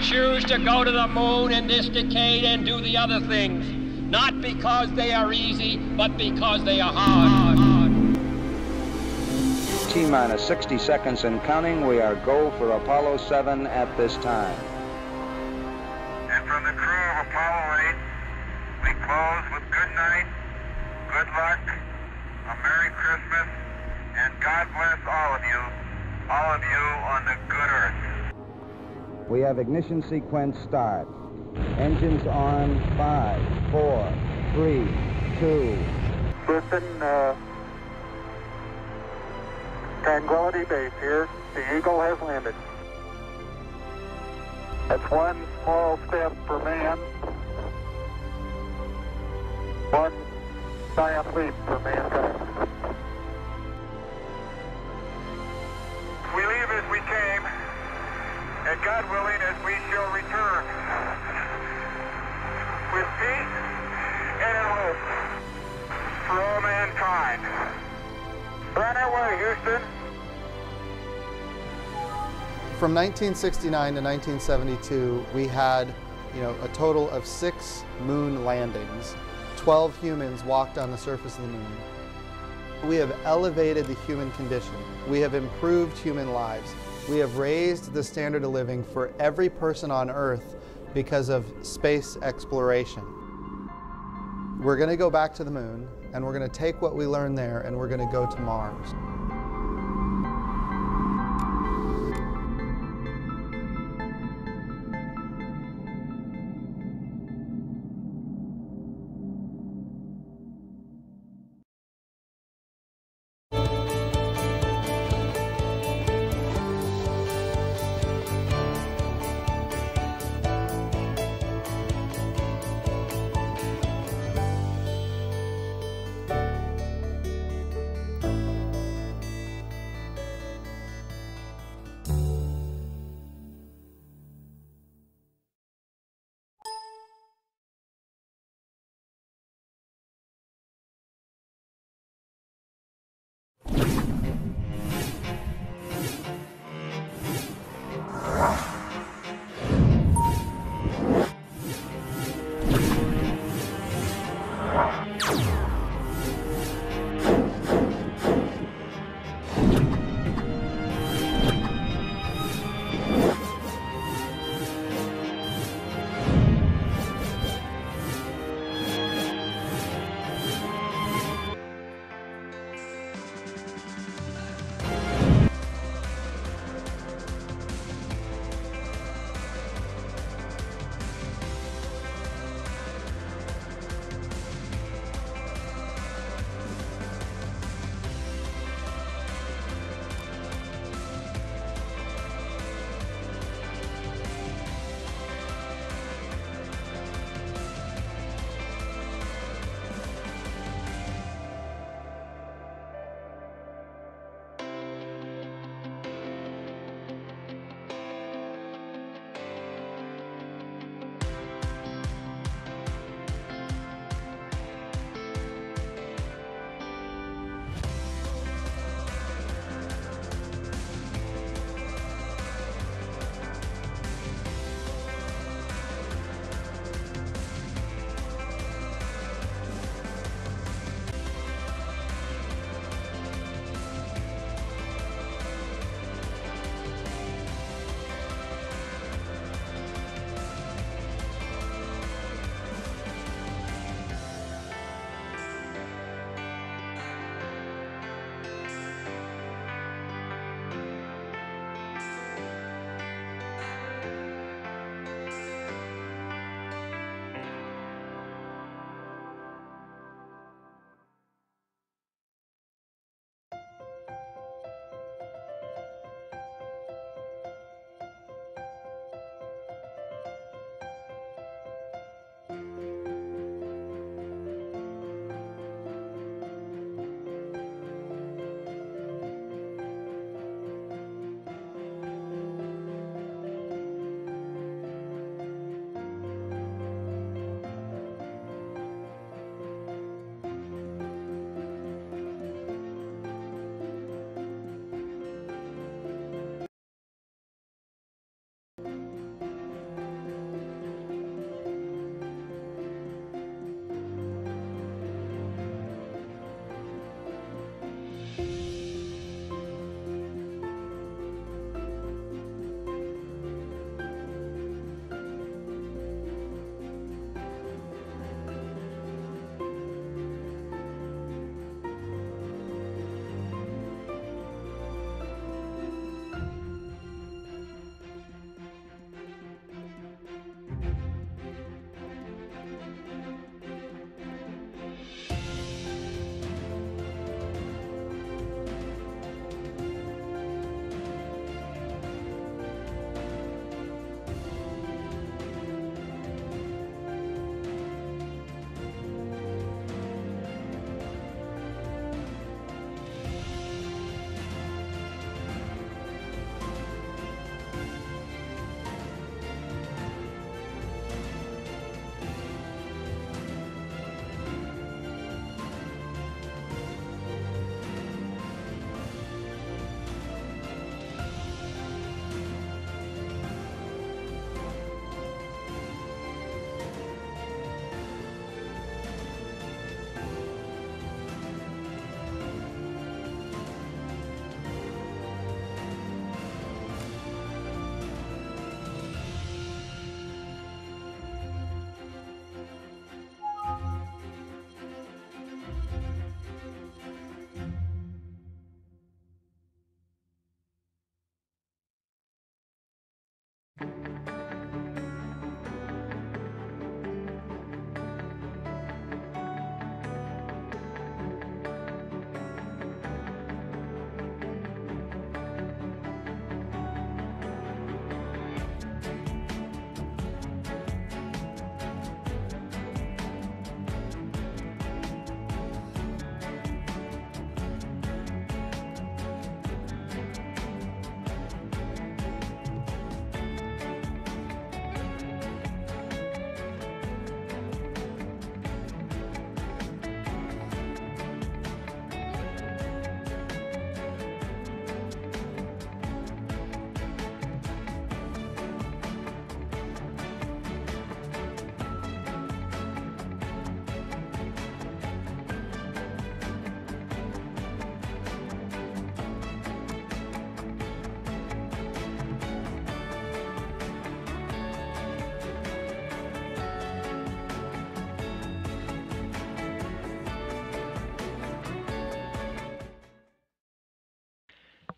choose to go to the moon in this decade and do the other things, not because they are easy, but because they are hard. T-minus 60 seconds and counting. We are go for Apollo 7 at this time. And from the crew of Apollo 8, we close with good night, good luck, a Merry Christmas, and God bless all of you on the good Earth. We have ignition sequence start. Engines on. 5, 4, 3, 2. Listen, Tranquility Base here. The Eagle has landed. That's one small step for man, one giant leap for mankind. We leave as we came, and God willing, as we shall return, with peace and in hope for all mankind. Right away, Houston. From 1969 to 1972, we had, a total of 6 moon landings. 12 humans walked on the surface of the moon. We have elevated the human condition. We have improved human lives. We have raised the standard of living for every person on Earth because of space exploration. We're going to go back to the moon, and we're going to take what we learned there, and we're going to go to Mars.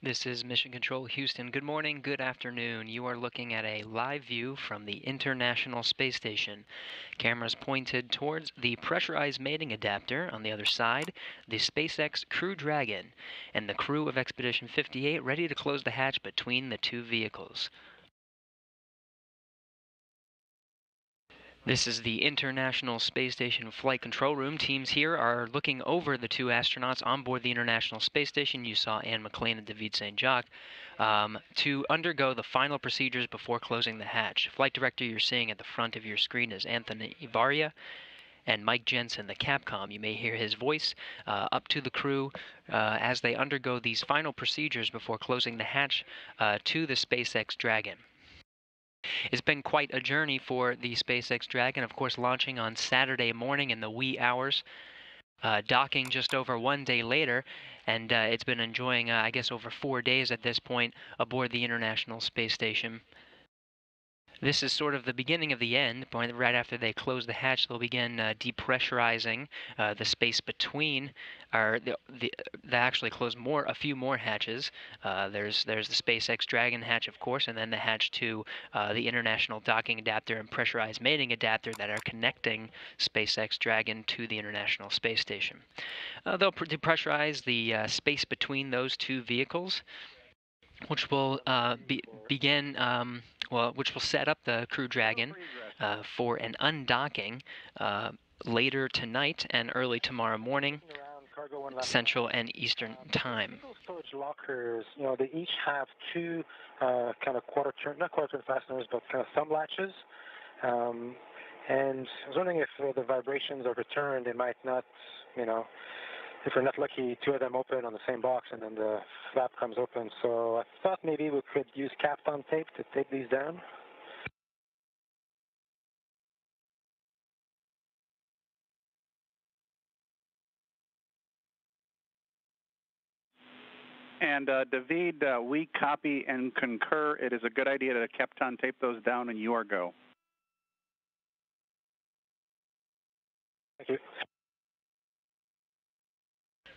This is Mission Control Houston. Good morning, good afternoon. You are looking at a live view from the International Space Station. Cameras pointed towards the pressurized mating adapter on the other side, the SpaceX Crew Dragon, and the crew of Expedition 58 ready to close the hatch between the two vehicles. This is the International Space Station Flight Control Room. Teams here are looking over the two astronauts on board the International Space Station. You saw Anne McLean and David St. Jacques to undergo the final procedures before closing the hatch. Flight director you're seeing at the front of your screen is Anthony Ibarria, and Mike Jensen, the Capcom. You may hear his voice up to the crew as they undergo these final procedures before closing the hatch to the SpaceX Dragon. It's been quite a journey for the SpaceX Dragon, of course, launching on Saturday morning in the wee hours, docking just over 1 day later, and it's been enjoying, I guess, over 4 days at this point aboard the International Space Station. This is sort of the beginning of the end. Right after they close the hatch, they'll begin depressurizing the space between, or they actually close a few more hatches. There's the SpaceX Dragon hatch, of course, and then the hatch to the International Docking Adapter and Pressurized Mating Adapter that are connecting SpaceX Dragon to the International Space Station. They'll depressurize the space between those two vehicles, which will which will set up the Crew Dragon for an undocking later tonight and early tomorrow morning, Central and Eastern Time. Storage lockers, they each have two kind of not quarter turn fasteners, but kind of thumb latches. And I was wondering if the vibrations of return, they might not, if we're not lucky, two of them open on the same box and then the flap comes open. So I thought maybe we could use Kapton tape to tape these down. And David, we copy and concur. It is a good idea to Kapton tape those down, and you are go. Thank you.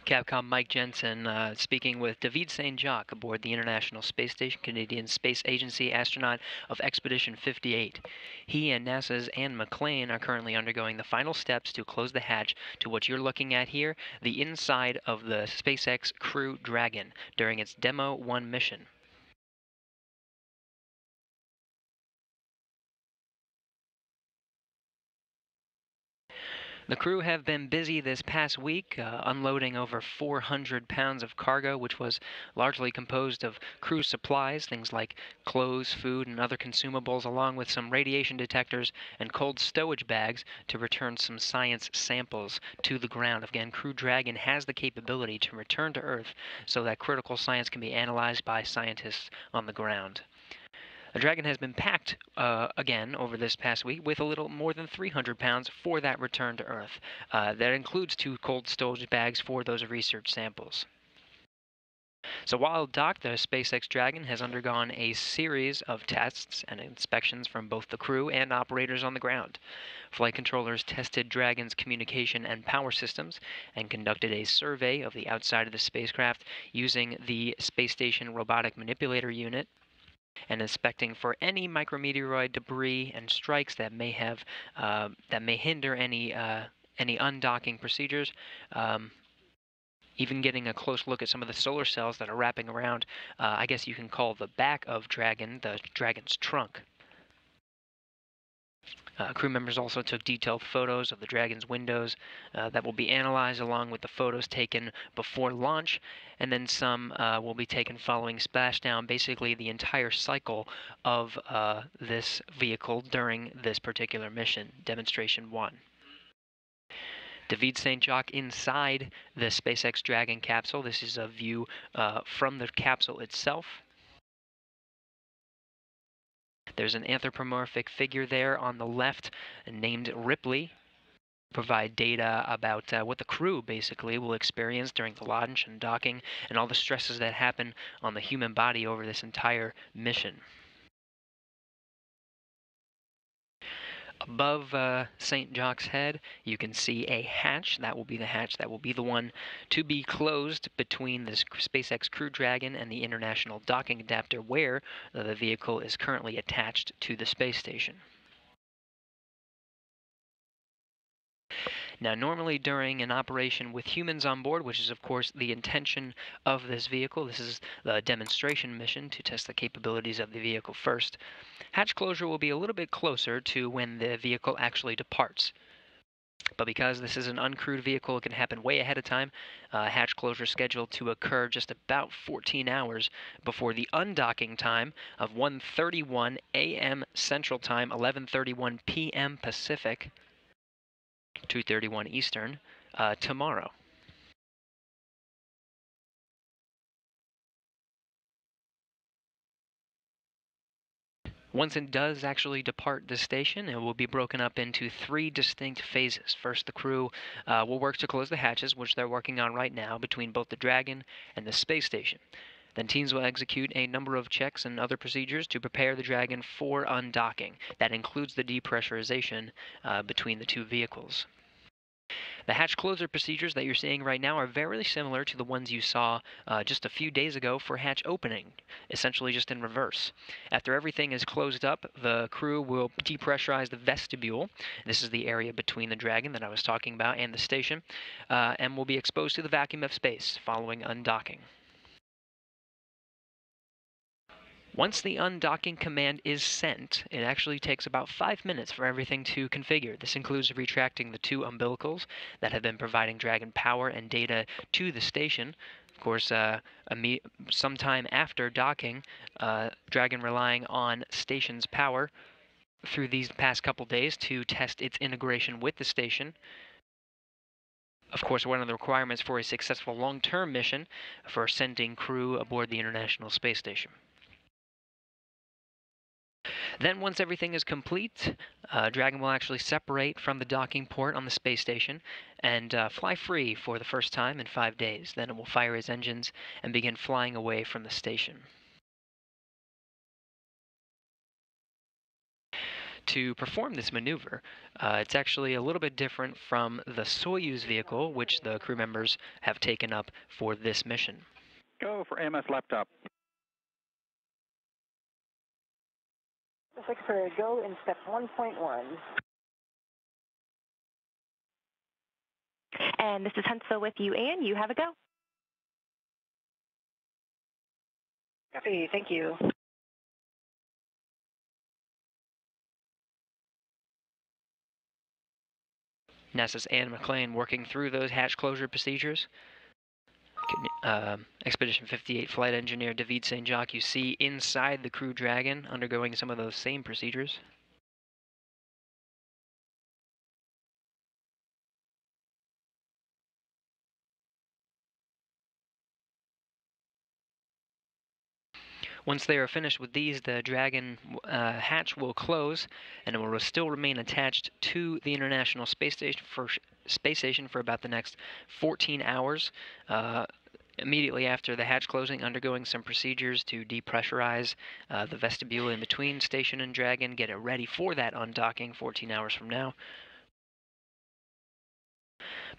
Capcom Mike Jensen speaking with David St. Jacques aboard the International Space Station, Canadian Space Agency astronaut of Expedition 58. He and NASA's Anne McLean are currently undergoing the final steps to close the hatch to what you're looking at here, the inside of the SpaceX Crew Dragon during its Demo 1 mission. The crew have been busy this past week, unloading over 400 pounds of cargo, which was largely composed of crew supplies, things like clothes, food, and other consumables, along with some radiation detectors and cold stowage bags to return some science samples to the ground. Again, Crew Dragon has the capability to return to Earth so that critical science can be analyzed by scientists on the ground. The Dragon has been packed again over this past week with a little more than 300 pounds for that return to Earth. That includes 2 cold storage bags for those research samples. So while docked, the SpaceX Dragon has undergone a series of tests and inspections from both the crew and operators on the ground. Flight controllers tested Dragon's communication and power systems and conducted a survey of the outside of the spacecraft using the Space Station Robotic Manipulator Unit, and inspecting for any micrometeoroid debris and strikes that may hinder any undocking procedures. Even getting a close look at some of the solar cells that are wrapping around, I guess you can call the back of Dragon, the Dragon's trunk. Crew members also took detailed photos of the Dragon's windows that will be analyzed along with the photos taken before launch, and then some will be taken following splashdown, basically the entire cycle of this vehicle during this particular mission, Demonstration 1. David St. Jacques inside the SpaceX Dragon capsule. This is a view from the capsule itself. There's an anthropomorphic figure there on the left named Ripley. Provide data about what the crew basically will experience during the launch and docking and all the stresses that happen on the human body over this entire mission. Above St. Jacques' Head, you can see a hatch. That will be the hatch that will be the one to be closed between the SpaceX Crew Dragon and the International Docking Adapter, where the vehicle is currently attached to the space station. Now, normally during an operation with humans on board, which is of course the intention of this vehicle, this is the demonstration mission to test the capabilities of the vehicle first, hatch closure will be a little bit closer to when the vehicle actually departs. But because this is an uncrewed vehicle, it can happen way ahead of time. Hatch closure scheduled to occur just about 14 hours before the undocking time of 1:31 a.m. Central Time, 11:31 p.m. Pacific, 2:31 Eastern, tomorrow. Once it does actually depart the station, it will be broken up into 3 distinct phases. First, the crew will work to close the hatches, which they're working on right now, between both the Dragon and the space station. Then teams will execute a number of checks and other procedures to prepare the Dragon for undocking. That includes the depressurization between the two vehicles. The hatch closer procedures that you're seeing right now are very similar to the ones you saw just a few days ago for hatch opening, essentially just in reverse. After everything is closed up, the crew will depressurize the vestibule. This is the area between the Dragon that I was talking about and the station, and will be exposed to the vacuum of space following undocking. Once the undocking command is sent, it actually takes about 5 minutes for everything to configure. This includes retracting the 2 umbilicals that have been providing Dragon power and data to the station. Of course, sometime after docking, Dragon relying on station's power through these past couple days to test its integration with the station. Of course, one of the requirements for a successful long-term mission for sending crew aboard the International Space Station. Then once everything is complete, Dragon will actually separate from the docking port on the space station and fly free for the first time in 5 days. Then it will fire its engines and begin flying away from the station. To perform this maneuver, it's actually a little bit different from the Soyuz vehicle, which the crew members have taken up for this mission. Go for AMS laptop. Secretary, go in step 1.1. And this is Huntsville with you, and you have a go. Copy, thank you. NASA's Anne McClain working through those hatch closure procedures. Expedition 58 flight engineer David St. Jacques, you see inside the Crew Dragon undergoing some of those same procedures. Once they are finished with these, the Dragon hatch will close, and it will still remain attached to the International Space Station for about the next 14 hours. Immediately after the hatch closing, undergoing some procedures to depressurize the vestibule in between station and Dragon, get it ready for that undocking 14 hours from now.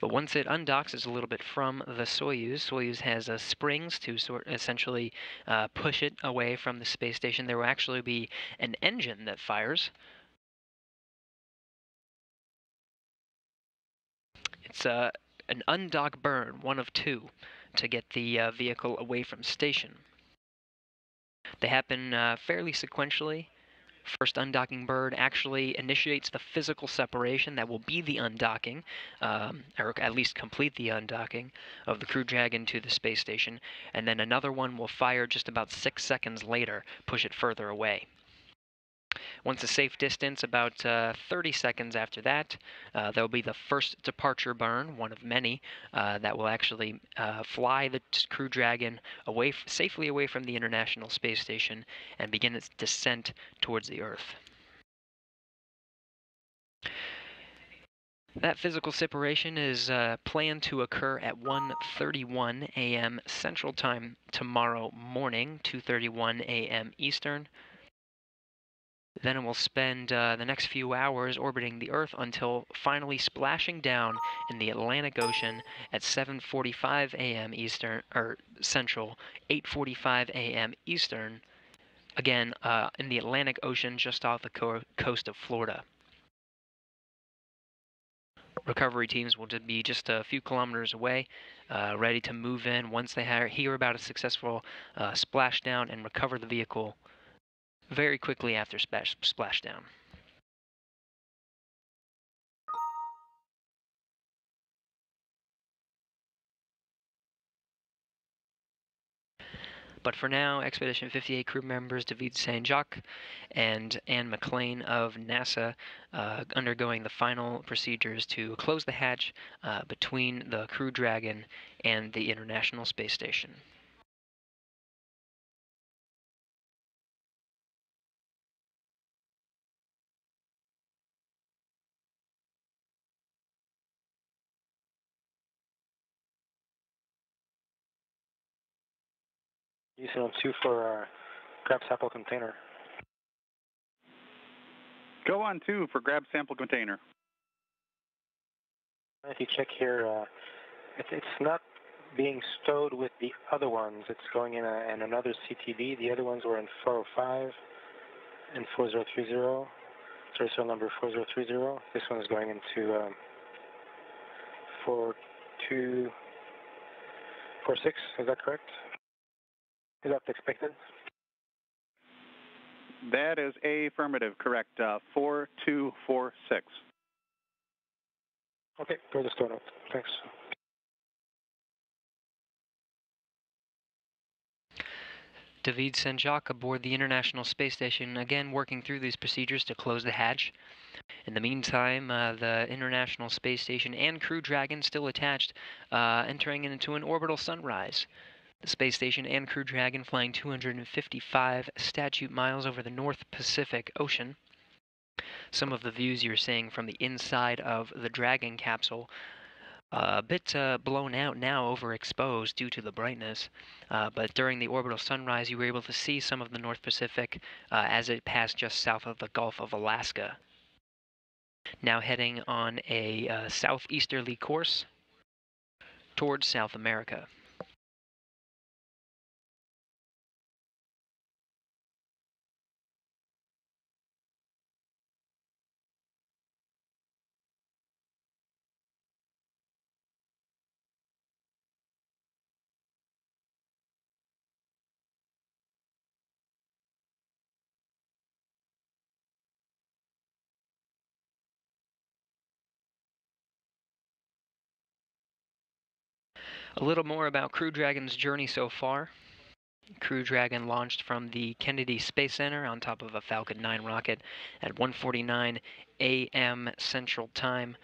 But once it undocks, it's a little bit from the Soyuz. Soyuz has springs to essentially push it away from the space station. There will actually be an engine that fires. It's an undock burn, one of 2, to get the vehicle away from station. They happen fairly sequentially. First undocking burn actually initiates the physical separation that will be the undocking, or at least complete the undocking of the Crew Dragon to the space station, and then another one will fire just about 6 seconds later, push it further away. Once a safe distance, about 30 seconds after that, there will be the first departure burn, one of many, that will actually fly the Crew Dragon safely away from the International Space Station and begin its descent towards the Earth. That physical separation is planned to occur at 1:31 a.m. Central Time tomorrow morning, 2:31 a.m. Eastern. Then it will spend the next few hours orbiting the Earth until finally splashing down in the Atlantic Ocean at 7:45 a.m. Eastern, or Central, 8:45 a.m. Eastern, again in the Atlantic Ocean just off the coast of Florida. Recovery teams will be just a few kilometers away, ready to move in once they hear about a successful splashdown and recover the vehicle very quickly after splashdown. But for now, Expedition 58 crew members David St. Jacques and Anne McClain of NASA undergoing the final procedures to close the hatch between the Crew Dragon and the International Space Station. Using on 2 for grab sample container. Go on 2 for grab sample container. If you check here, it's not being stowed with the other ones. It's going in another CTB. The other ones were in 405 and 4030. Serial number 4030. This one is going into 4246. Is that correct? Is that expected? That is affirmative, correct. 4246. Okay, go to store note. Thanks. David St. Jacques aboard the International Space Station, again working through these procedures to close the hatch. In the meantime, the International Space Station and Crew Dragon still attached, entering into an orbital sunrise. The space station and Crew Dragon flying 255 statute miles over the North Pacific Ocean. Some of the views you're seeing from the inside of the Dragon capsule, a bit blown out now, overexposed due to the brightness, but during the orbital sunrise you were able to see some of the North Pacific as it passed just south of the Gulf of Alaska. Now heading on a southeasterly course towards South America. A little more about Crew Dragon's journey so far. Crew Dragon launched from the Kennedy Space Center on top of a Falcon 9 rocket at 1:49 a.m. Central Time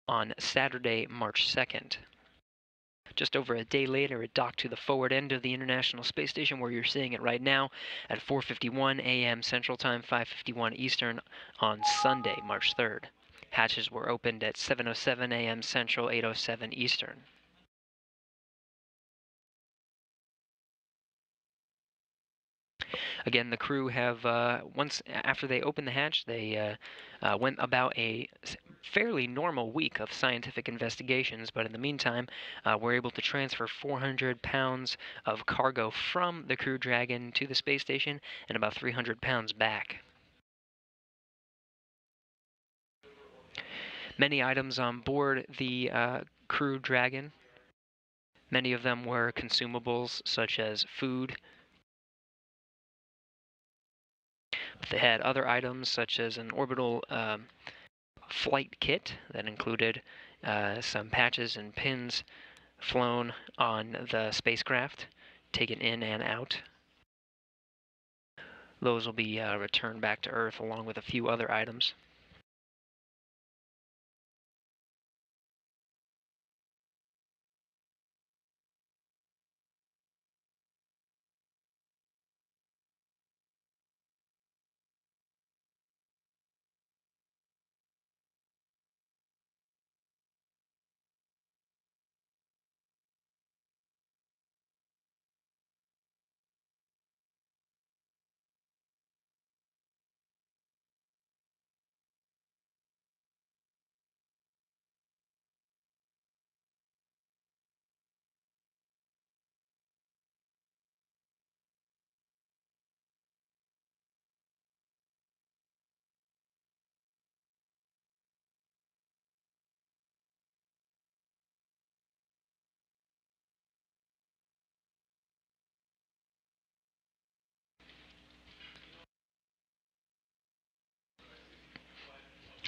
on Saturday, March 2nd. Just over a day later, it docked to the forward end of the International Space Station, where you're seeing it right now, at 4:51 a.m. Central Time, 5:51 Eastern on Sunday, March 3rd. Hatches were opened at 7:07 a.m. Central, 8:07 Eastern. Again, the crew have, once after they opened the hatch, they went about a fairly normal week of scientific investigations, but in the meantime, were able to transfer 400 pounds of cargo from the Crew Dragon to the space station and about 300 pounds back. Many items on board the Crew Dragon. Many of them were consumables such as food. They had other items such as an orbital flight kit that included some patches and pins flown on the spacecraft, taken in and out. Those will be returned back to Earth along with a few other items.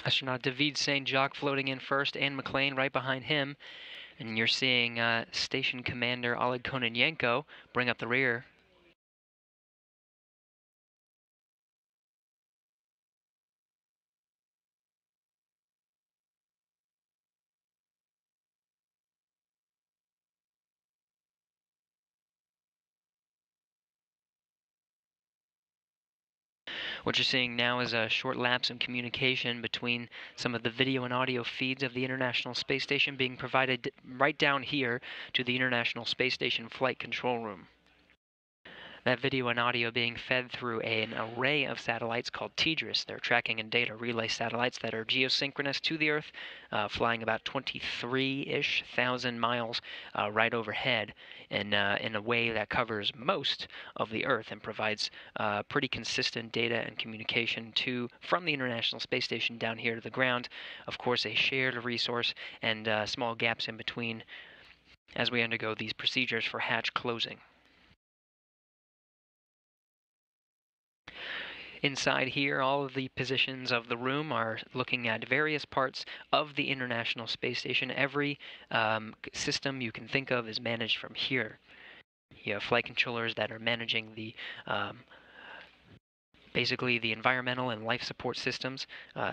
Astronaut David St. Jacques floating in first, and McLean right behind him. And you're seeing Station Commander Oleg Kononenko bring up the rear. What you're seeing now is a short lapse in communication between some of the video and audio feeds of the International Space Station being provided right down here to the International Space Station Flight Control Room. That video and audio being fed through an array of satellites called TDRS. They're tracking and data relay satellites that are geosynchronous to the Earth, flying about 23-ish thousand miles right overhead in a way that covers most of the Earth and provides pretty consistent data and communication from the International Space Station down here to the ground. Of course, a shared resource and small gaps in between as we undergo these procedures for hatch closing. Inside here, all of the positions of the room are looking at various parts of the International Space Station. Every system you can think of is managed from here. You have flight controllers that are managing the basically the environmental and life support systems,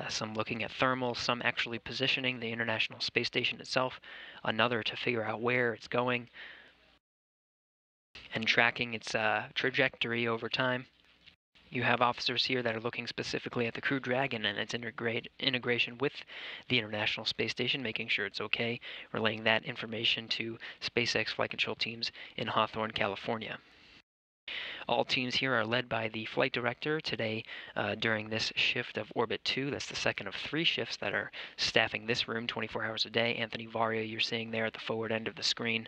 some looking at thermal, some actually positioning the International Space Station itself, another to figure out where it's going and tracking its trajectory over time. You have officers here that are looking specifically at the Crew Dragon and its integration with the International Space Station, making sure it's okay, relaying that information to SpaceX flight control teams in Hawthorne, California. All teams here are led by the flight director today during this shift of Orbit 2. That's the second of 3 shifts that are staffing this room 24 hours a day. Anthony Varia, you're seeing there at the forward end of the screen.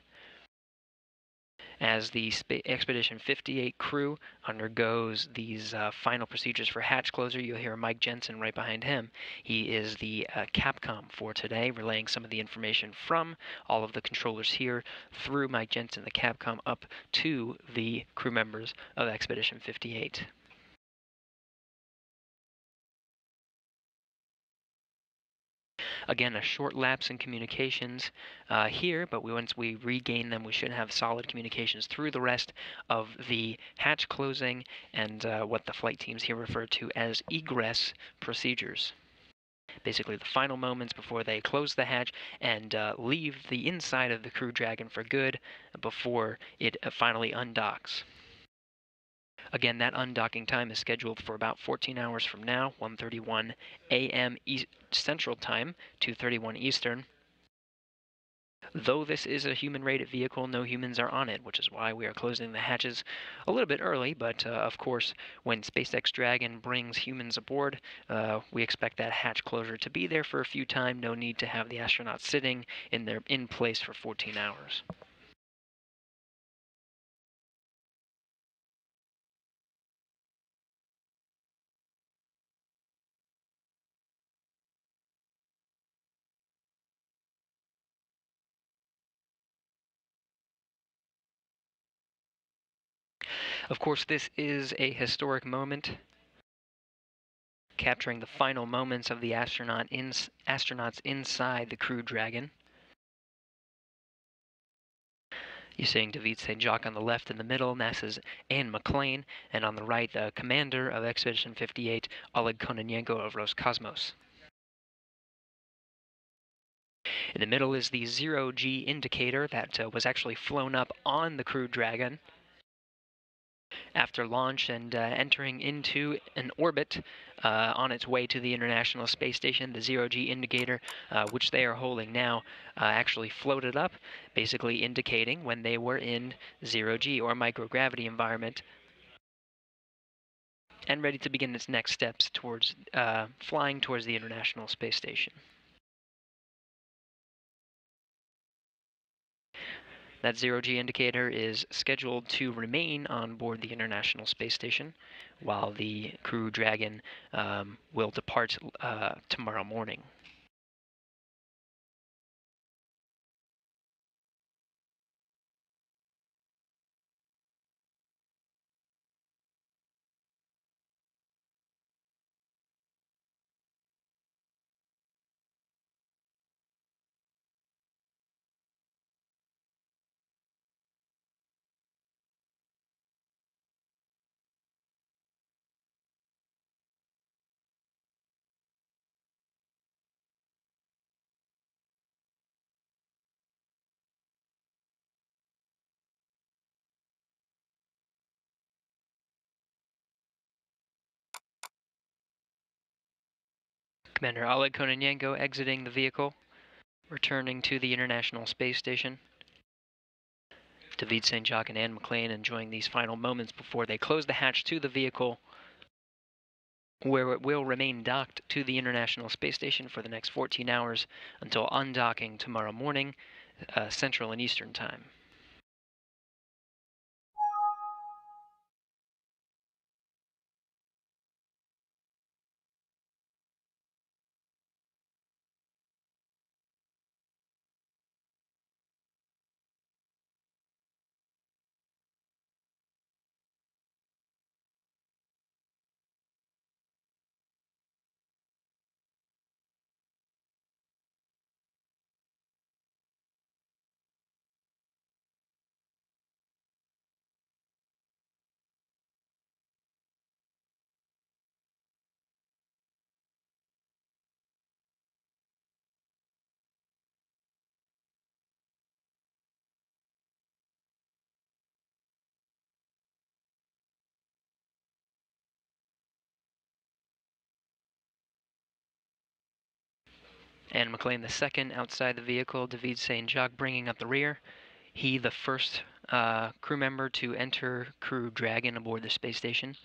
As the Expedition 58 crew undergoes these final procedures for hatch closure, you'll hear Mike Jensen right behind him. He is the Capcom for today, relaying some of the information from all of the controllers here through Mike Jensen, the Capcom, up to the crew members of Expedition 58. Again, a short lapse in communications here, but once we regain them, we should have solid communications through the rest of the hatch closing and what the flight teams here refer to as egress procedures. Basically, the final moments before they close the hatch and leave the inside of the Crew Dragon for good before it finally undocks. Again, that undocking time is scheduled for about 14 hours from now, 1:31 a.m. Central Time, 2:31 Eastern. Though this is a human-rated vehicle, no humans are on it, which is why we are closing the hatches a little bit early. But of course, when SpaceX Dragon brings humans aboard, we expect that hatch closure to be there for a few times. No need to have the astronauts sitting in place for 14 hours. Of course, this is a historic moment, capturing the final moments of the astronauts inside the Crew Dragon. You're seeing David St. Jacques on the left in the middle, NASA's Anne McLean, and on the right, the commander of Expedition 58, Oleg Kononenko of Roscosmos. In the middle is the zero-G indicator that was actually flown up on the Crew Dragon after launch and entering into an orbit on its way to the International Space Station. The zero-G indicator, which they are holding now, actually floated up, basically indicating when they were in zero-G or microgravity environment and ready to begin its next steps towards flying towards the International Space Station. That zero-G indicator is scheduled to remain on board the International Space Station while the Crew Dragon will depart tomorrow morning. Commander Oleg Kononenko exiting the vehicle, returning to the International Space Station. David St. Jacques and Anne McLean enjoying these final moments before they close the hatch to the vehicle, where it will remain docked to the International Space Station for the next 14 hours until undocking tomorrow morning, Central and Eastern Time. Anne McLean II outside the vehicle, David St. Jacques bringing up the rear. He the first crew member to enter Crew Dragon aboard the space station.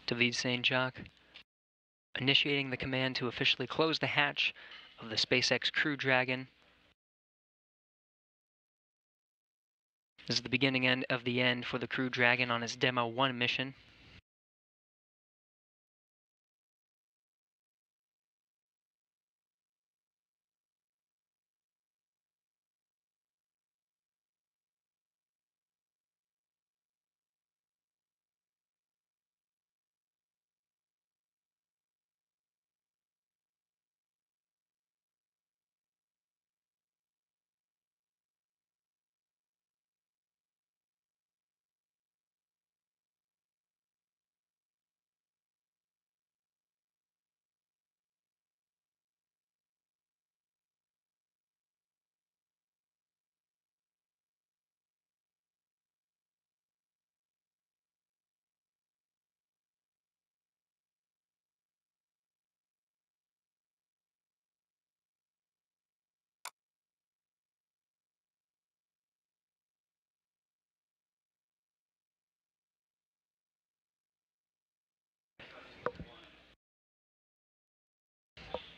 David St. Jacques initiating the command to officially close the hatch of the SpaceX Crew Dragon. This is the beginning of the end for the Crew Dragon on its Demo 1 mission.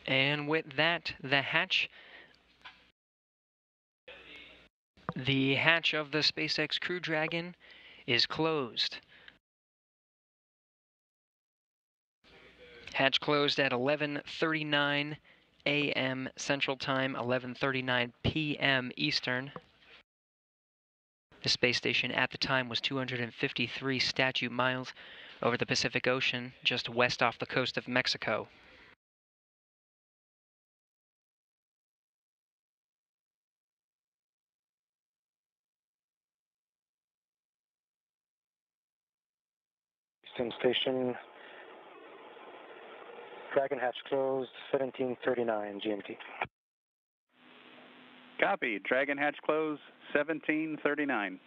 And with that, the hatch of the SpaceX Crew Dragon is closed. Hatch closed at 11:39 a.m. Central Time, 11:39 p.m. Eastern. The space station at the time was 253 statute miles over the Pacific Ocean, just west off the coast of Mexico. Houston Station, Dragon hatch closed, 17:39 GMT. Copy. Dragon hatch close, 17:39.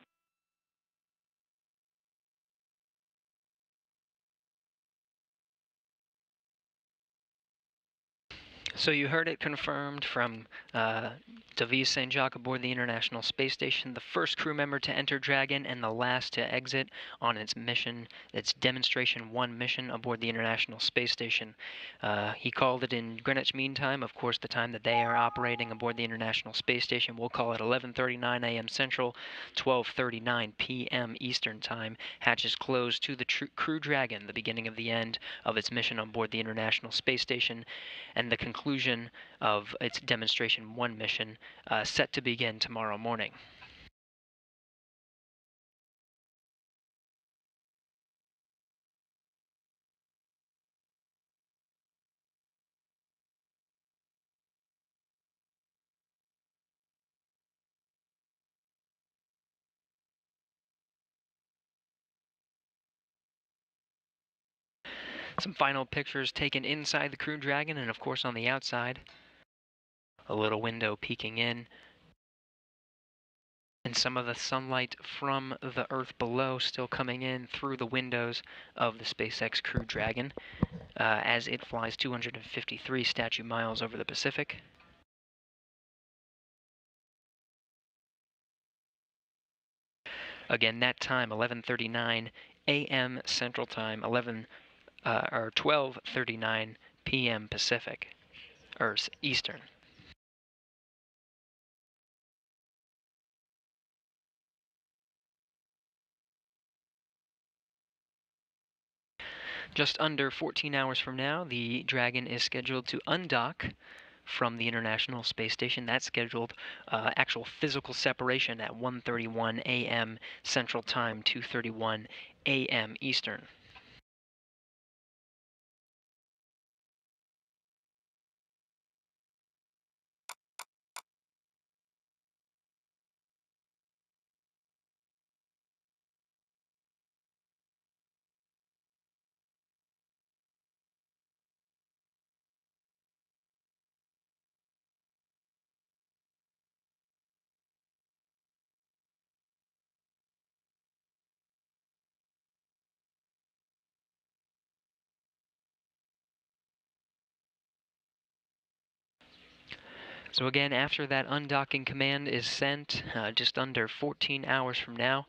So you heard it confirmed from David St. Jacques aboard the International Space Station, the first crew member to enter Dragon and the last to exit on its mission, its Demonstration 1 mission aboard the International Space Station. He called it in Greenwich Mean Time, of course, the time that they are operating aboard the International Space Station. We'll call it 11:39 a.m. Central, 12:39 p.m. Eastern Time. Hatches closed to the Crew Dragon, the beginning of the end of its mission on board the International Space Station, and the conclusion of its Demonstration 1 mission set to begin tomorrow morning. Some final pictures taken inside the Crew Dragon and of course on the outside. A little window peeking in, and some of the sunlight from the Earth below still coming in through the windows of the SpaceX Crew Dragon as it flies 253 statute miles over the Pacific. Again, that time, 11:39 a.m. Central Time, 12:39 p.m. Pacific, or Eastern. Just under 14 hours from now, the Dragon is scheduled to undock from the International Space Station. That's scheduled actual physical separation at 1:31 a.m. Central Time, 2:31 a.m. Eastern. So again, after that undocking command is sent, just under 14 hours from now,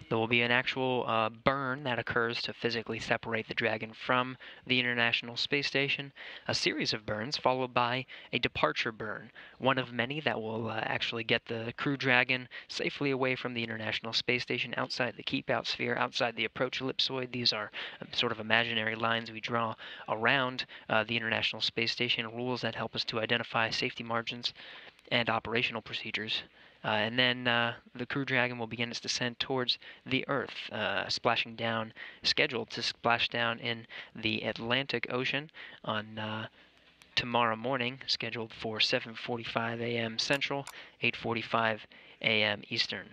there will be an actual burn that occurs to physically separate the Dragon from the International Space Station, a series of burns followed by a departure burn, one of many that will actually get the Crew Dragon safely away from the International Space Station, outside the keep-out sphere, outside the approach ellipsoid. These are sort of imaginary lines we draw around the International Space Station, rules that help us to identify safety margins and operational procedures. And then the Crew Dragon will begin its descent towards the Earth, scheduled to splash down in the Atlantic Ocean on tomorrow morning, scheduled for 7:45 a.m. Central, 8:45 a.m. Eastern.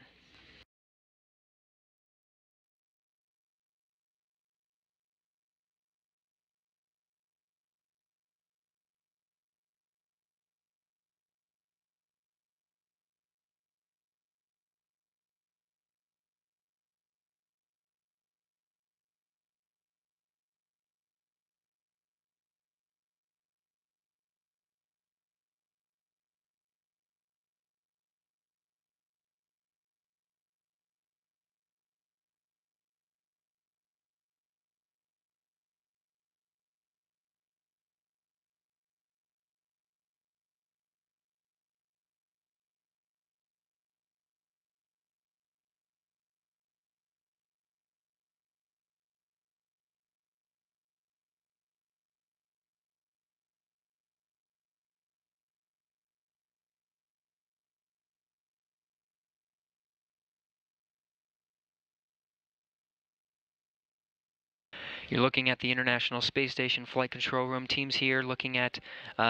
You're looking at the International Space Station Flight Control Room. Teams here looking at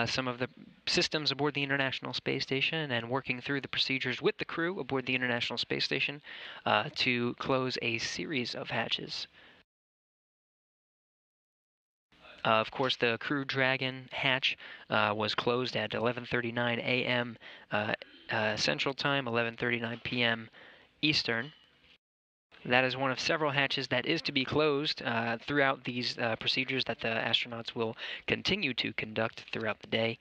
some of the systems aboard the International Space Station and working through the procedures with the crew aboard the International Space Station to close a series of hatches. Of course, the Crew Dragon hatch was closed at 11:39 a.m. Central Time, 11:39 p.m. Eastern. That is one of several hatches that is to be closed throughout these procedures that the astronauts will continue to conduct throughout the day,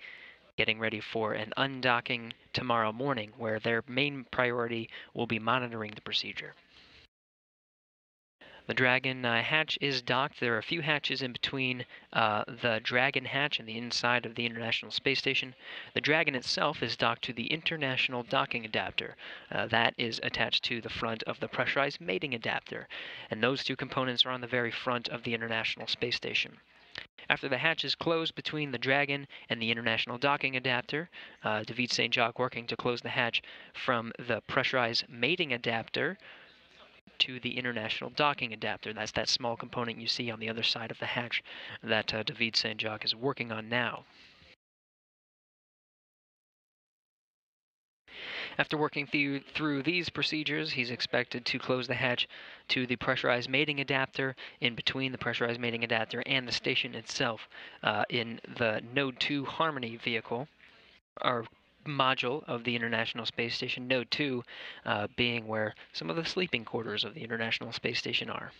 getting ready for an undocking tomorrow morning, where their main priority will be monitoring the procedure. The Dragon hatch is docked. There are a few hatches in between the Dragon hatch and the inside of the International Space Station. The Dragon itself is docked to the International Docking Adapter. That is attached to the front of the Pressurized Mating Adapter, and those two components are on the very front of the International Space Station. After the hatch is closed between the Dragon and the International Docking Adapter, David St. Jacques working to close the hatch from the Pressurized Mating Adapter to the International Docking Adapter. That's that small component you see on the other side of the hatch that David St. Jacques is working on now. After working through these procedures, he's expected to close the hatch to the Pressurized Mating Adapter in between the Pressurized Mating Adapter and the station itself in the Node 2 Harmony vehicle, or module of the International Space Station, Node 2 being where some of the sleeping quarters of the International Space Station are.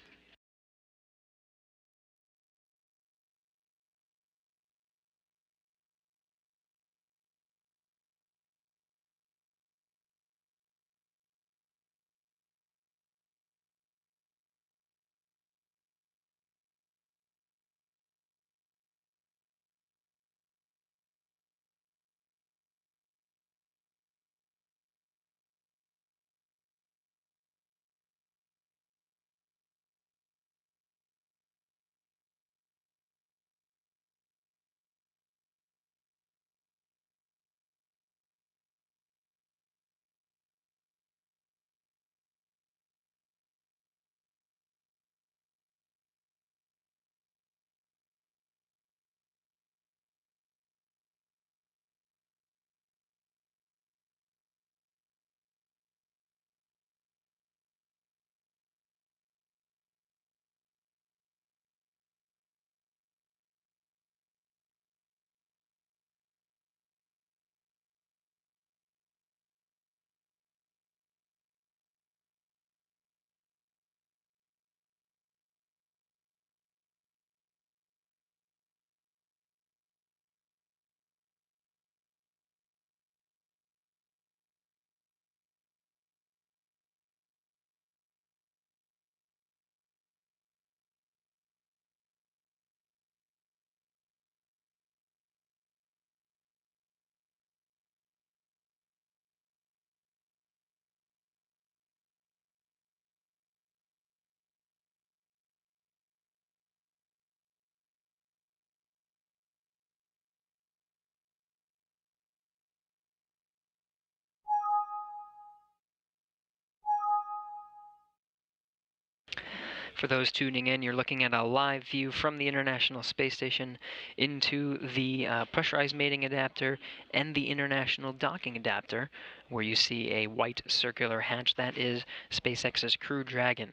For those tuning in, you're looking at a live view from the International Space Station into the Pressurized Mating Adapter and the International Docking Adapter, where you see a white circular hatch. That is SpaceX's Crew Dragon.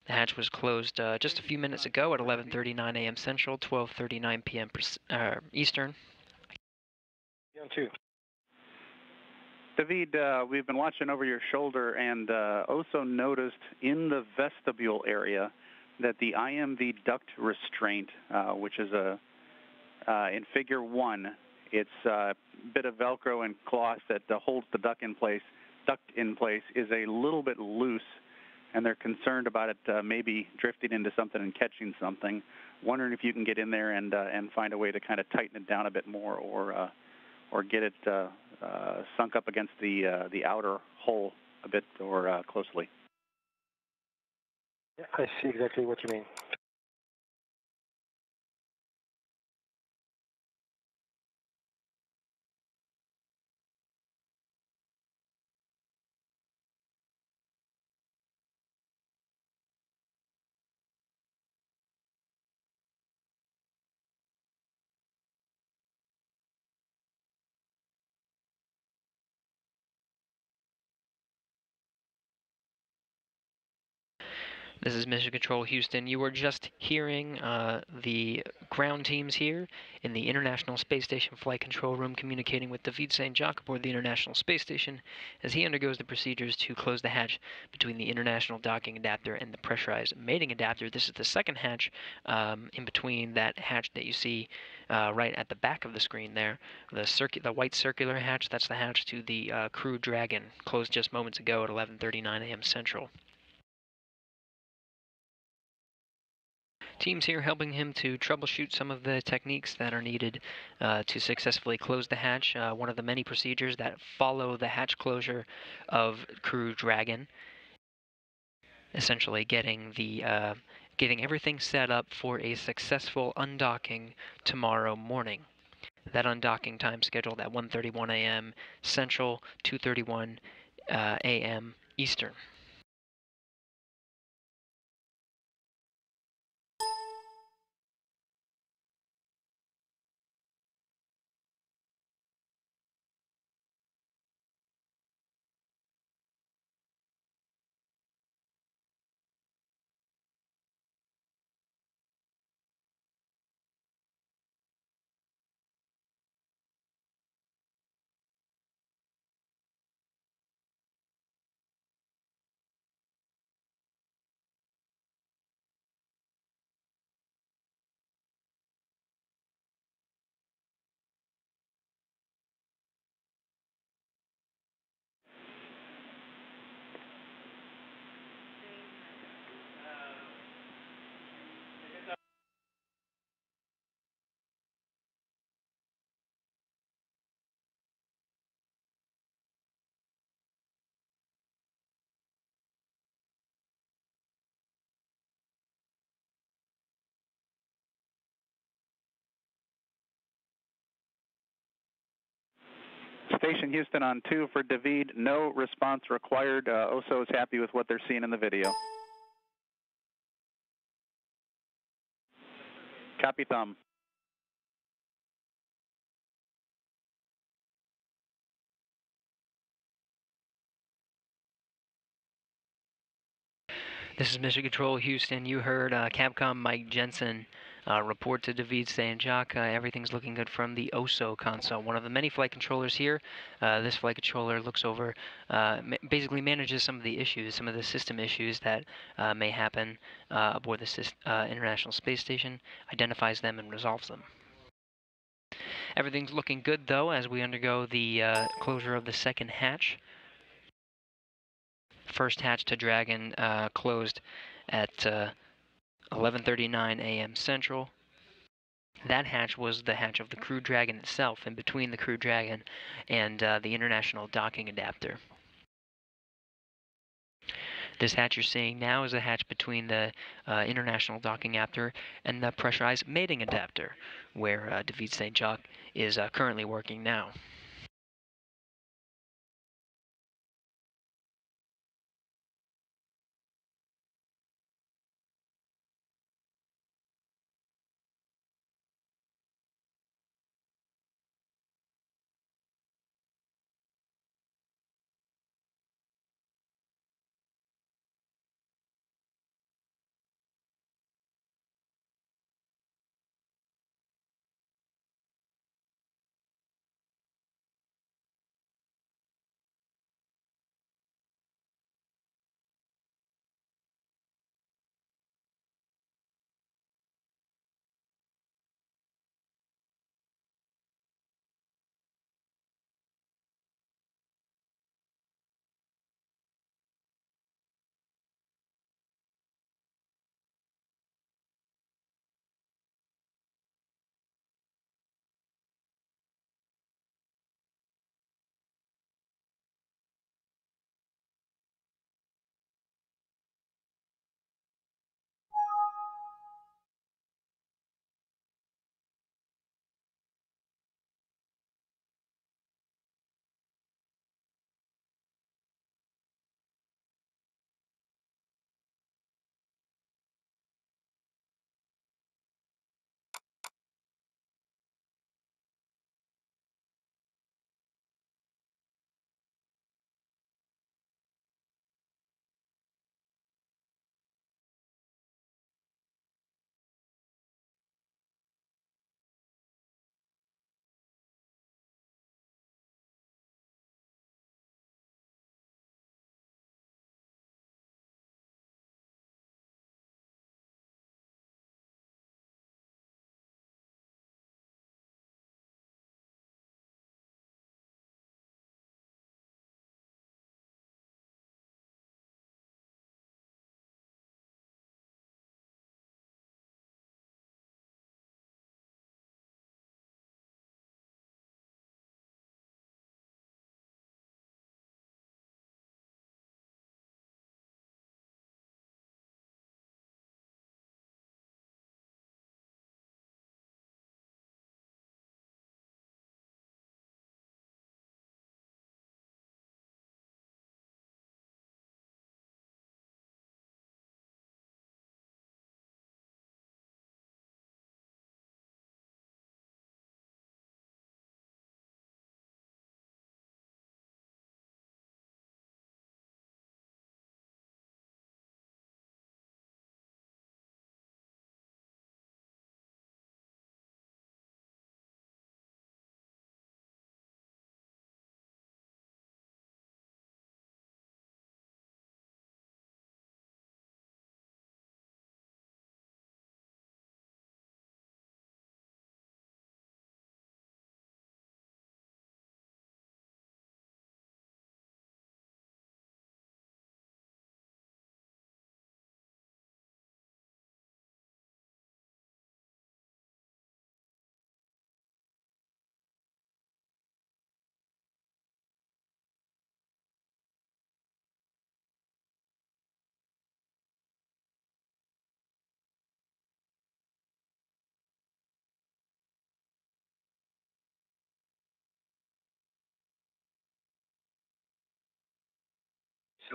The hatch was closed just a few minutes ago at 11:39 a.m. Central, 12:39 p.m. Eastern. David, we've been watching over your shoulder and also noticed in the vestibule area that the IMV duct restraint, which is in Figure 1, it's a bit of Velcro and cloth that holds the duct in place, is a little bit loose, and they're concerned about it maybe drifting into something and catching something. Wondering if you can get in there and find a way to kind of tighten it down a bit more, or get it sunk up against the outer hole a bit or closely. Yeah, I see exactly what you mean. This is Mission Control Houston. You were just hearing the ground teams here in the International Space Station Flight Control Room communicating with David St. Jacques aboard the International Space Station as he undergoes the procedures to close the hatch between the International Docking Adapter and the Pressurized Mating Adapter. This is the second hatch in between that hatch that you see right at the back of the screen there. The white circular hatch, that's the hatch to the Crew Dragon, closed just moments ago at 11:39 a.m. Central. Teams here helping him to troubleshoot some of the techniques that are needed to successfully close the hatch. One of the many procedures that follow the hatch closure of Crew Dragon. Essentially getting everything set up for a successful undocking tomorrow morning. That undocking time scheduled at 1:31 a.m. Central, 2:31 a.m. Eastern. Station Houston on 2 for David. No response required. OSO is happy with what they're seeing in the video. Copy thumb. This is Mission Control Houston. You heard Capcom Mike Jensen report to David St. Jacques. Everything's looking good from the OSO console. One of the many flight controllers here. This flight controller looks over, basically manages some of the issues, some of the system issues that may happen aboard the International Space Station, identifies them and resolves them. Everything's looking good, though, as we undergo the closure of the second hatch. First hatch to Dragon closed at 11:39 a.m. Central. That hatch was the hatch of the Crew Dragon itself, in between the Crew Dragon and the International Docking Adapter. This hatch you're seeing now is a hatch between the International Docking Adapter and the Pressurized Mating Adapter, where David St. Jacques is currently working now.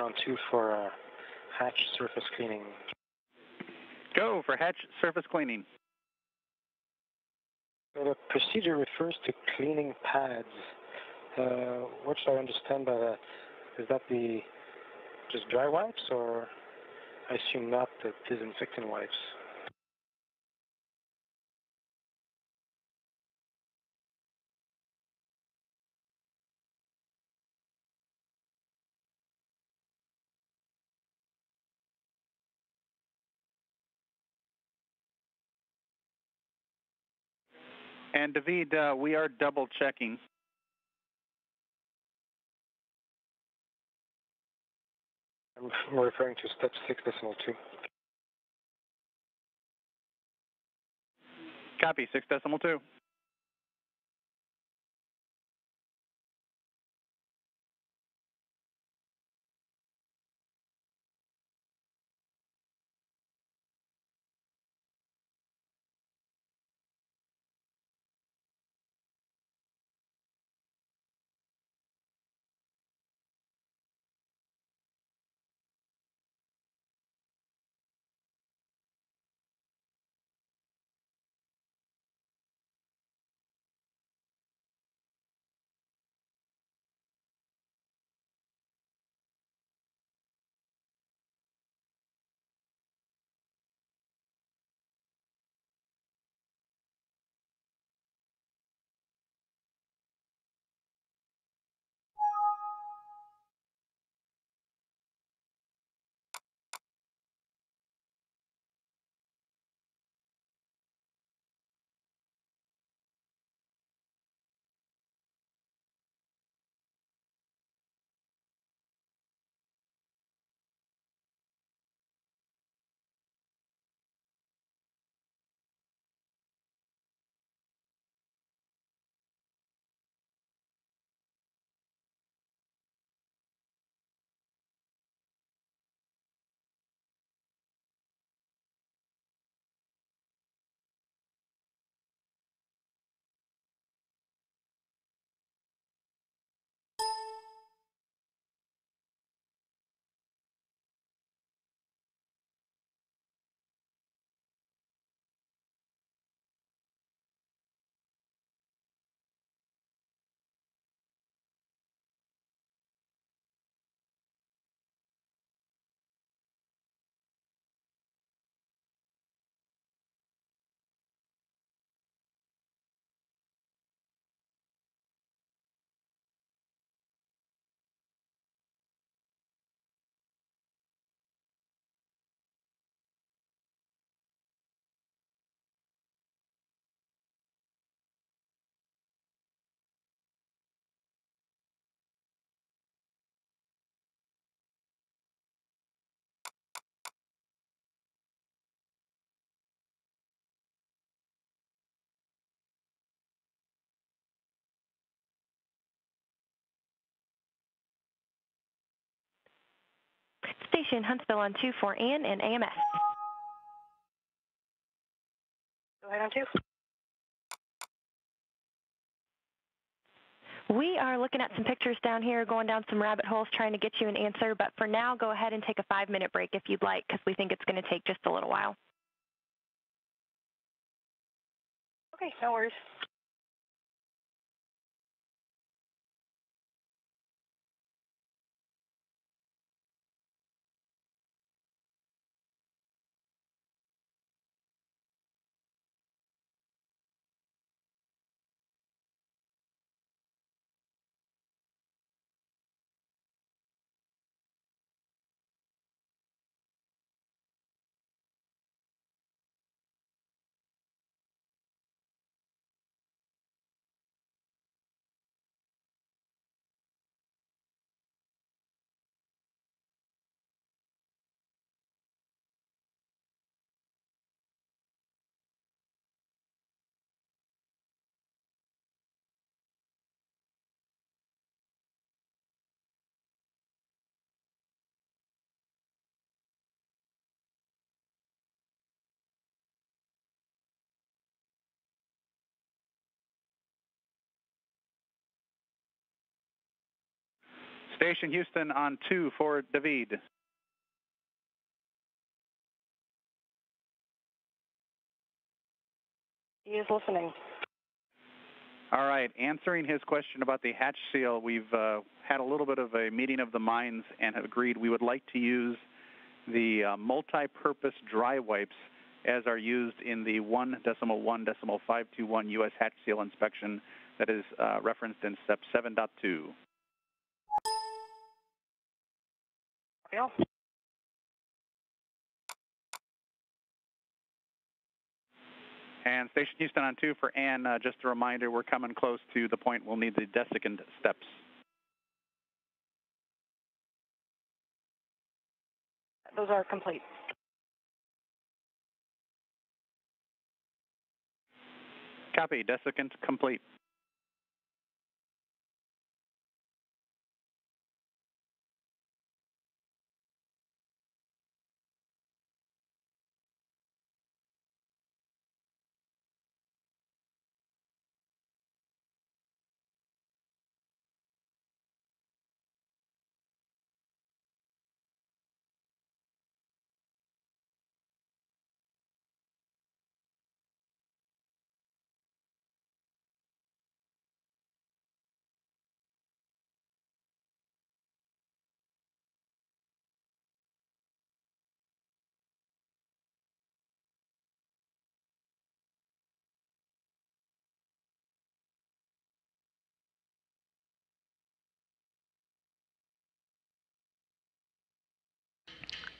on 2 for hatch surface cleaning. Go for hatch surface cleaning. So the procedure refers to cleaning pads. What should I understand by that? Is that the just dry wipes, or I assume not the disinfectant wipes? And David, we are double checking. I'm referring to step 6.2. Copy, 6.2. Station Huntsville on 2 for Ann and AMS. Go ahead on 2. We are looking at some pictures down here, going down some rabbit holes, trying to get you an answer. But for now, go ahead and take a 5-minute break if you'd like, because we think it's going to take just a little while. Okay, no worries. Station Houston on 2 for David. He is listening. All right, answering his question about the hatch seal, we've had a little bit of a meeting of the minds and have agreed we would like to use the multi-purpose dry wipes as are used in the 1.1.521 U.S. hatch seal inspection that is referenced in step 7.2. Bill? And Station Houston on 2 for Ann, just a reminder, we're coming close to the point we'll need the desiccant steps. Those are complete. Copy, desiccant complete.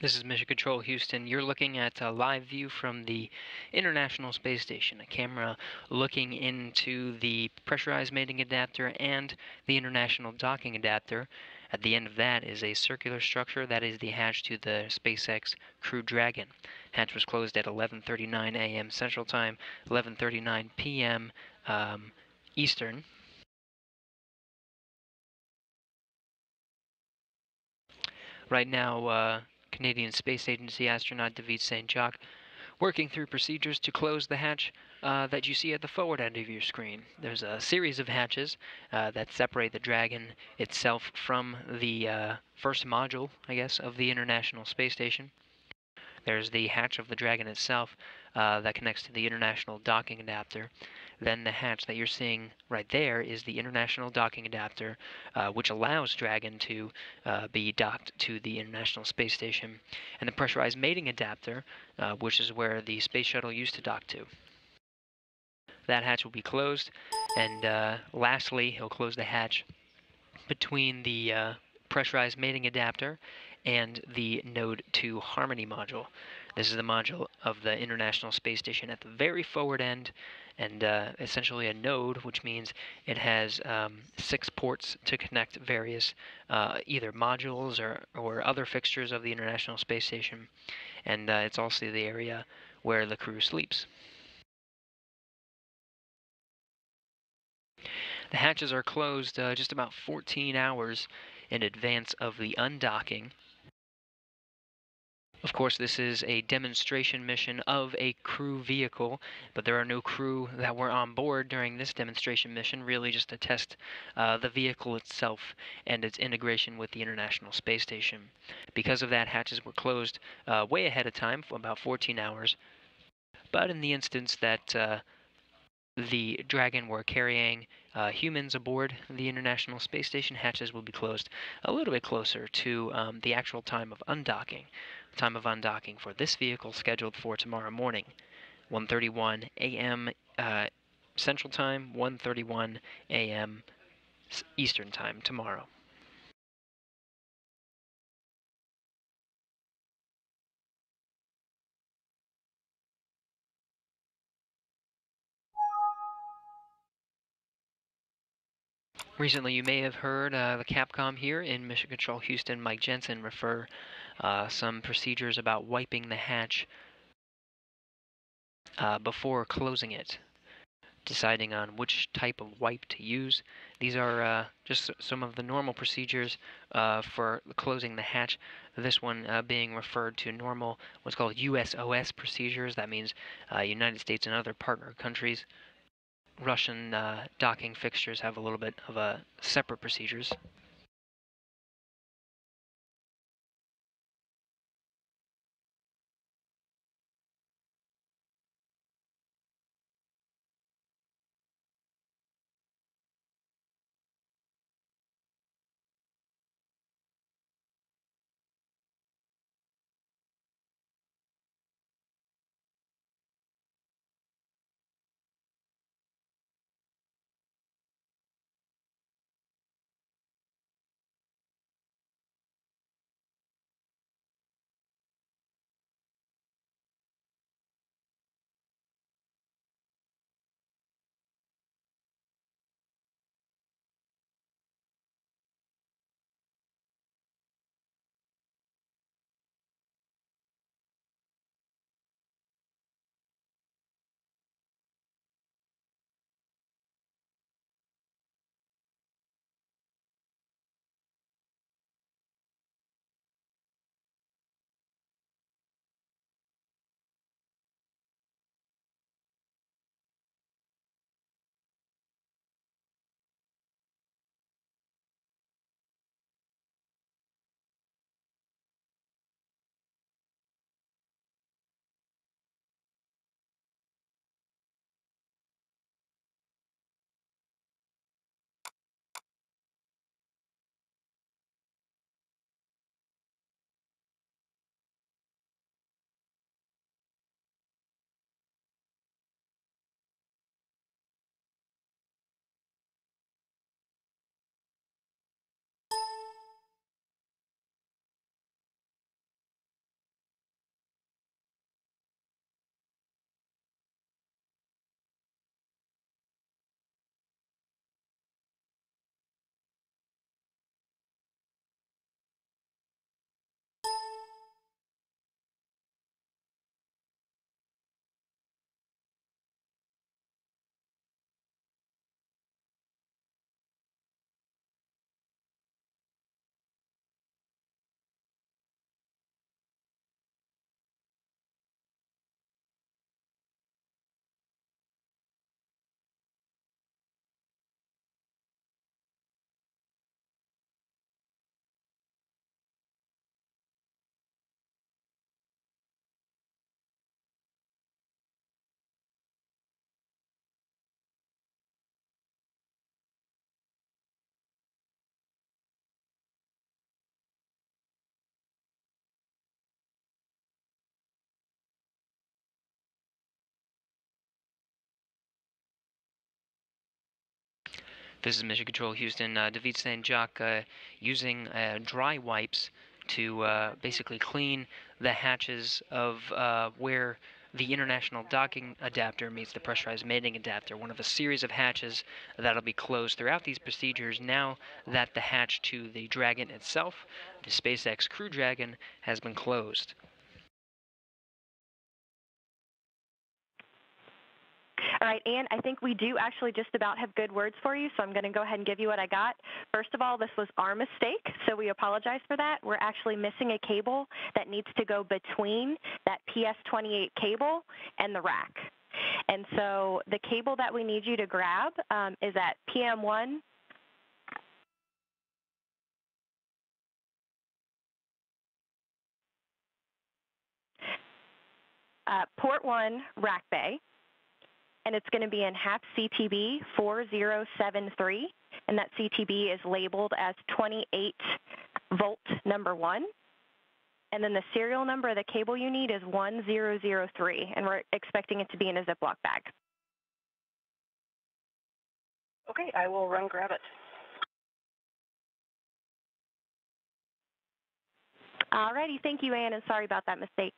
This is Mission Control Houston. You're looking at a live view from the International Space Station, a camera looking into the pressurized mating adapter and the International Docking Adapter. At the end of that is a circular structure that is the hatch to the SpaceX Crew Dragon. Hatch was closed at 11:39 a.m. Central Time, 11:39 p.m. Eastern. Right now, Canadian Space Agency astronaut David St. Jacques working through procedures to close the hatch that you see at the forward end of your screen. There's a series of hatches that separate the Dragon itself from the first module, I guess, of the International Space Station. There's the hatch of the Dragon itself that connects to the International Docking Adapter. Then the hatch that you're seeing right there is the International Docking Adapter, which allows Dragon to be docked to the International Space Station, and the Pressurized Mating Adapter, which is where the Space Shuttle used to dock to. That hatch will be closed, and lastly, he'll close the hatch between the Pressurized Mating Adapter and the Node 2 Harmony module. This is the module of the International Space Station at the very forward end, and essentially a node, which means it has 6 ports to connect various either modules or other fixtures of the International Space Station, and it's also the area where the crew sleeps. The hatches are closed just about 14 hours in advance of the undocking. Of course, this is a demonstration mission of a crew vehicle, but there are no crew that were on board during this demonstration mission, really just to test the vehicle itself and its integration with the International Space Station. Because of that, hatches were closed way ahead of time, for about 14 hours. But in the instance that the Dragon were carrying humans aboard the International Space Station, hatches will be closed a little bit closer to the actual time of undocking. The time of undocking for this vehicle scheduled for tomorrow morning, 1:31 a.m. Central Time, 1:31 a.m. Eastern Time tomorrow. Recently, you may have heard the Capcom here in Mission Control Houston, Mike Jensen, refer some procedures about wiping the hatch before closing it, deciding on which type of wipe to use. These are just some of the normal procedures for closing the hatch. This one being referred to normal, what's called USOS procedures. That means United States and other partner countries. Russian docking fixtures have a little bit of separate procedures. This is Mission Control Houston. David St. Jacques using dry wipes to basically clean the hatches of where the international docking adapter meets the pressurized mating adapter, one of a series of hatches that'll be closed throughout these procedures now that the hatch to the Dragon itself, the SpaceX Crew Dragon, has been closed. All right, Ann, I think we do actually just about have good words for you, so I'm going to go ahead and give you what I got. First of all, this was our mistake, so we apologize for that. We're actually missing a cable that needs to go between that PS28 cable and the rack. And so the cable that we need you to grab is at PM1. Port 1 rack bay. And it's going to be in HAP CTB 4073, and that CTB is labeled as 28 volt number 1. And then the serial number of the cable you need is 1003, and we're expecting it to be in a Ziploc bag. Okay, I will run grab it. All righty, thank you, Ann, and sorry about that mistake.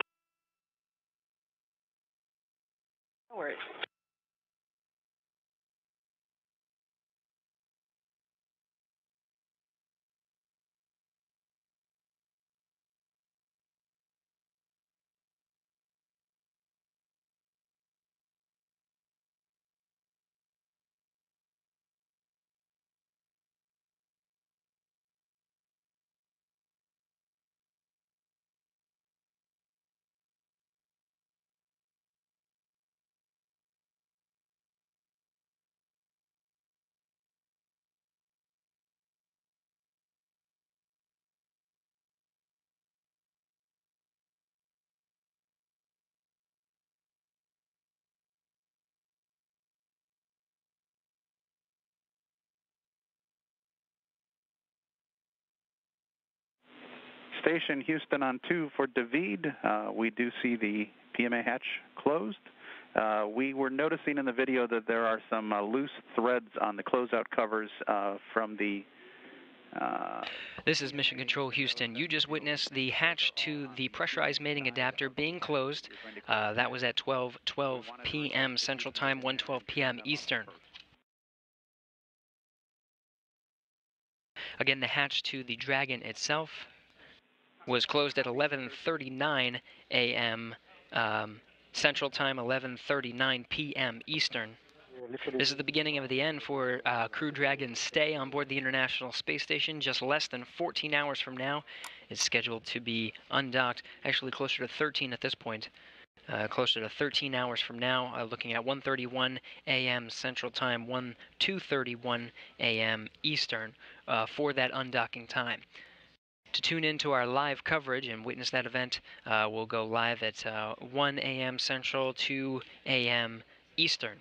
No worries. Station Houston on 2 for David. We do see the PMA hatch closed. We were noticing in the video that there are some loose threads on the closeout covers from the... This is Mission Control Houston. You just witnessed the hatch to the pressurized mating adapter being closed. That was at 12:12 p.m. Central Time, 1:12 p.m. Eastern. Again, the hatch to the Dragon itself was closed at 11:39 a.m. Central Time, 11:39 p.m. Eastern. This is the beginning of the end for Crew Dragon's stay on board the International Space Station. Just less than 14 hours from now, it's scheduled to be undocked. Actually, closer to 13 at this point. Closer to 13 hours from now, looking at 1:31 a.m. Central Time, 2:31 a.m. Eastern for that undocking time. To tune into our live coverage and witness that event, we'll go live at 1 a.m. Central, 2 a.m. Eastern.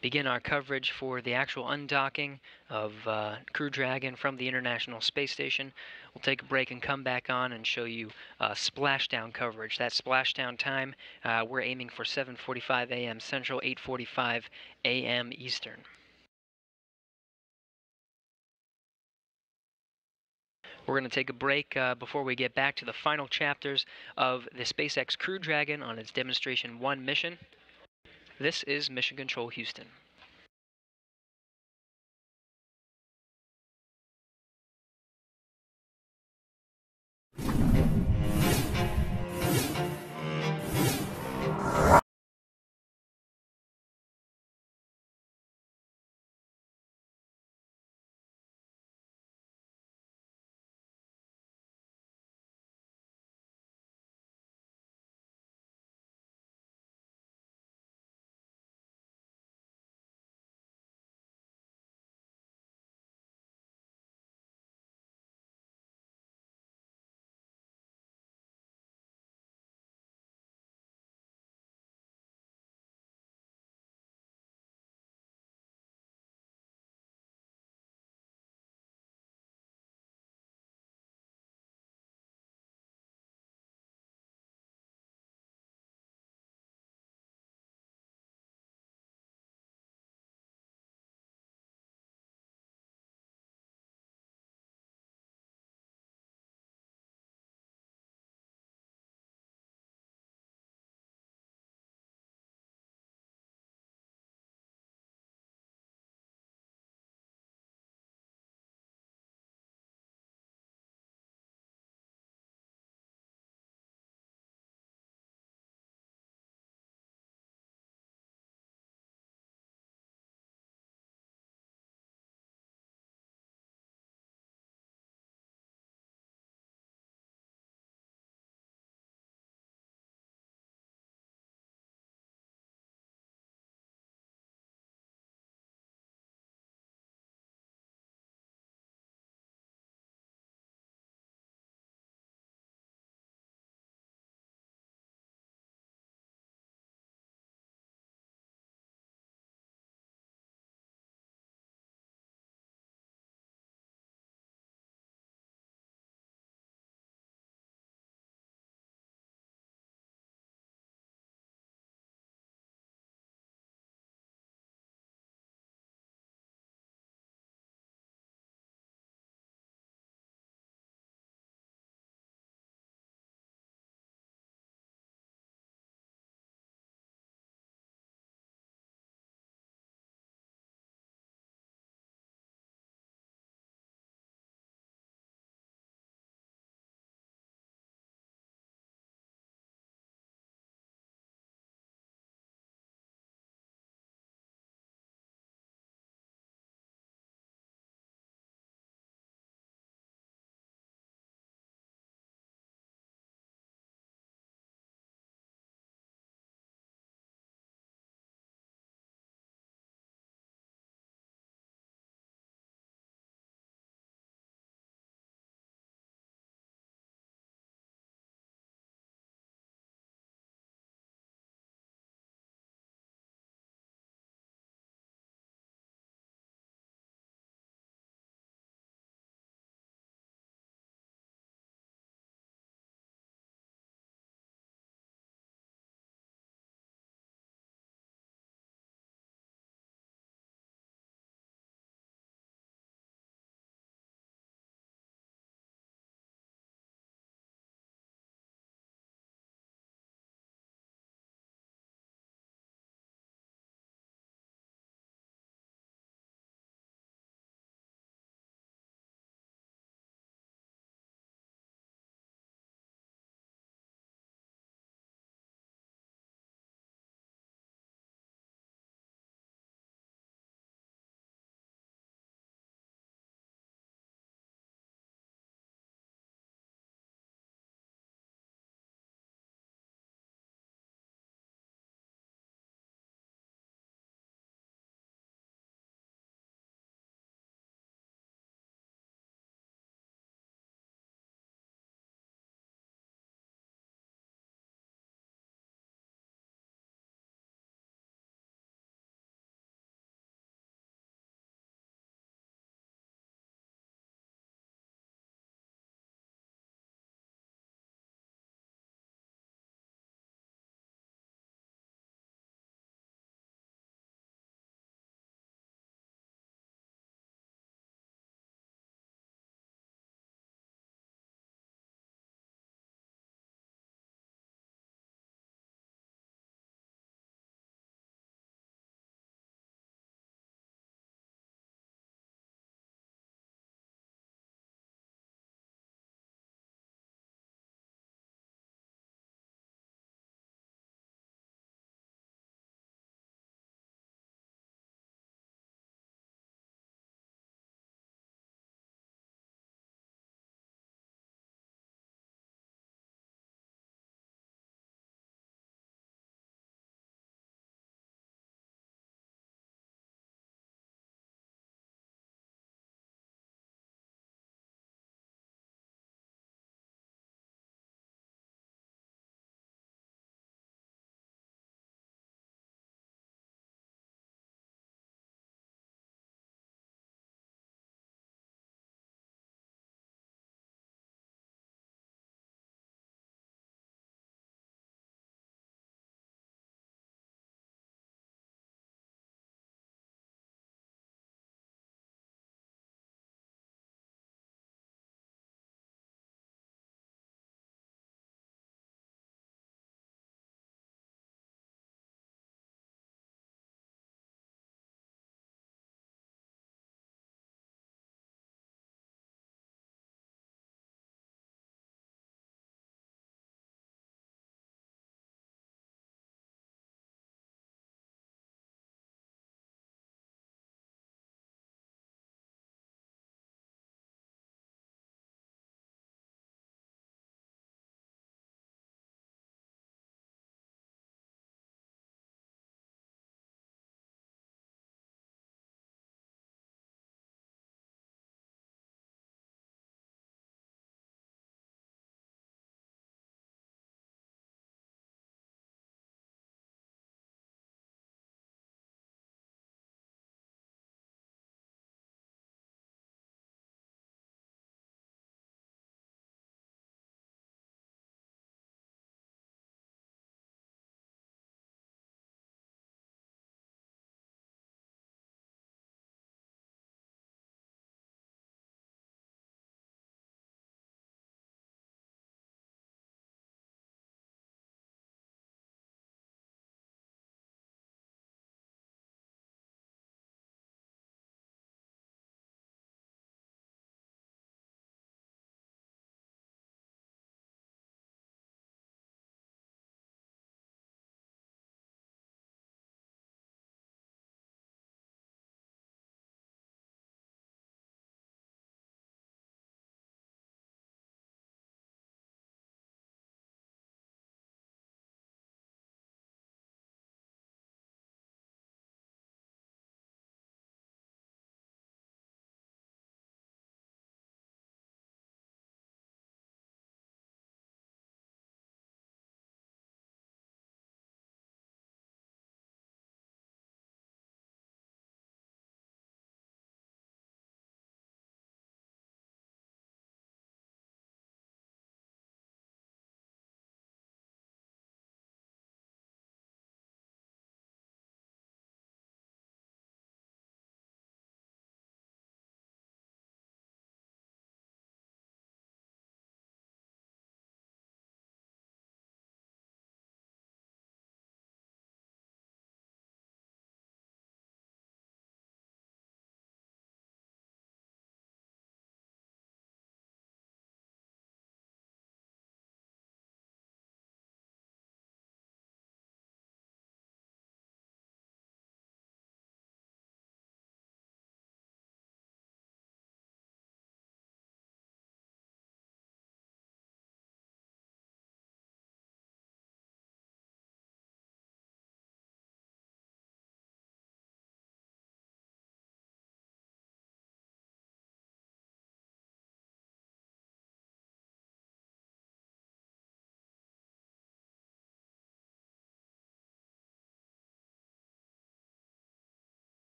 Begin our coverage for the actual undocking of Crew Dragon from the International Space Station. We'll take a break and come back on and show you splashdown coverage. That splashdown time, we're aiming for 7:45 a.m. Central, 8:45 a.m. Eastern. We're going to take a break before we get back to the final chapters of the SpaceX Crew Dragon on its Demonstration 1 mission. This is Mission Control Houston.